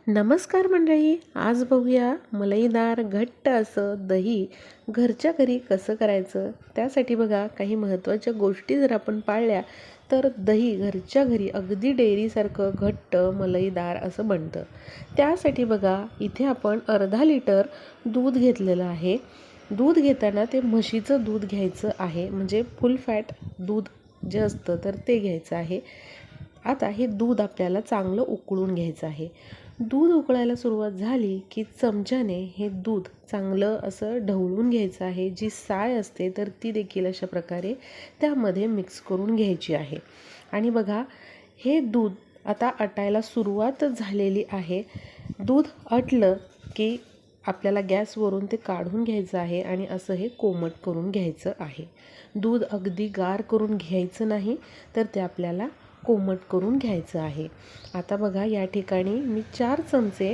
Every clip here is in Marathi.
नमस्कार मंडळी, आज बघूया मलईदार घट्ट असं दही घरच्या घरी कसं करायचं. त्यासाठी बघा काही महत्त्वाच्या गोष्टी जर आपण पाळल्या तर दही घरच्या घरी अगदी डेअरीसारखं घट्ट मलईदार असं बनतं. त्यासाठी बघा इथे आपण अर्धा लिटर दूध घेतलेलं आहे. दूध घेताना ते म्हशीचं दूध घ्यायचं आहे, म्हणजे फुल फॅट दूध जे असतं तर ते घ्यायचं आहे. आता हे दूध आपल्याला चांगलं उकळून घ्यायचं आहे. दूध उकळायला सुरुवात झाली की चमच्याने हे दूध चांगलं असं ढवळून घ्यायचं आहे. जी साय असते तर ती देखील अशा प्रकारे त्यामध्ये मिक्स करून घ्यायची आहे. आणि बघा हे दूध आता आटायला सुरुवात झालेली आहे. दूध आटलं की आपल्याला गॅसवरून ते काढून घ्यायचं आहे आणि असं हे कोमट करून घ्यायचं आहे. दूध अगदी गार करून घ्यायचं नाही, तर ते आपल्याला कोमट करून घ्यायचं आहे. आता बघा या ठिकाणी मी 4 चमचे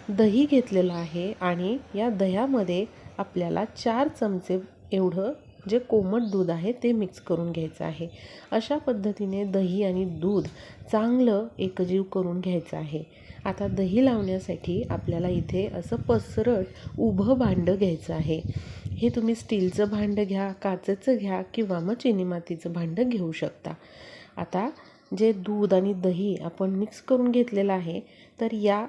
दही घेतलेलं आहे आणि या दह्यामध्ये आपल्याला 4 चमचे एवढं जे कोमट दूध आहे ते मिक्स करून घ्यायचं आहे. अशा पद्धतीने दही आणि दूध चांगलं एकजीव करून घ्यायचं आहे. आता दही लावण्यासाठी आपल्याला इथे असं पसरट उभं भांडं घ्यायचं आहे. हे तुम्ही स्टीलचं भांडं घ्या, काचेचं घ्या किंवा मग चिनी मातीचं भांडं घेऊ शकता. आता जे दूध आणि दही आपण मिक्स करून घेतलेलं आहे तर या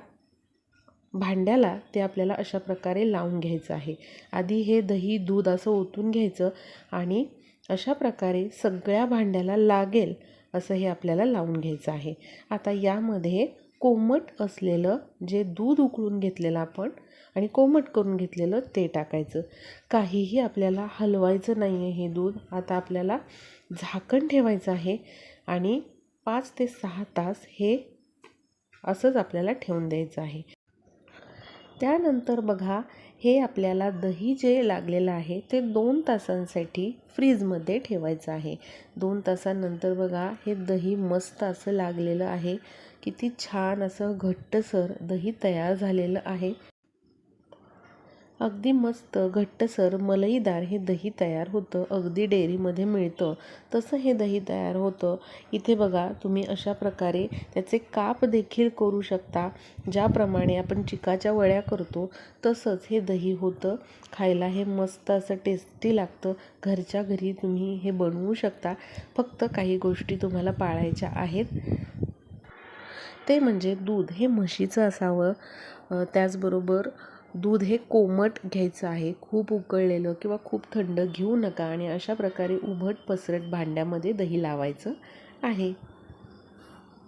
भांड्याला ते आपल्याला अशा प्रकारे लावून घ्यायचं आहे. आधी हे दही दूध असं ओतून घ्यायचं आणि अशा प्रकारे सगळ्या भांड्याला लागेल असं हे आपल्याला लावून घ्यायचं आहे. आता यामध्ये कोमट असलेलं जे दूध उकळून घेतलेलं आपण आणि कोमट करून घेतलेलं ते टाकायचं. काहीही आपल्याला हलवायचं नाही आहे. हे दूध आता आपल्याला झाकण ठेवायचं आहे आणि 5 ते 6 तास हे असंच आपल्याला ठेवून द्यायचं आहे. त्यानंतर बघा हे आपल्याला दही जे लागलेलं आहे ते 2 तासांसाठी फ्रीजमध्ये ठेवायचं आहे. 2 तासांनंतर बघा हे दही मस्त असं लागलेलं आहे. किती छान असं घट्टसर दही तयार झालेलं आहे. अगदी मस्त घट्टसर मलईदार हे दही तयार होतं. अगदी डेअरीमध्ये मिळतं तसं हे दही तयार होतं. इथे बघा तुम्ही अशा प्रकारे त्याचे काप देखील करू शकता. ज्याप्रमाणे आपण चिकाच्या वड्या करतो तसंच हे दही होतं. खायला हे मस्त असं टेस्टी लागतं. घरच्या घरी तुम्ही हे बनवू शकता. फक्त काही गोष्टी तुम्हाला पाळायच्या आहेत. ते म्हणजे दूध हे म्हशीचं असावं. त्याचबरोबर दूध हे कोमट घ्यायचं आहे. खूप उकळलेलं किंवा खूप थंड घेऊ नका आणि अशा प्रकारे उभट पसरट भांड्यामध्ये दही लावायचं आहे.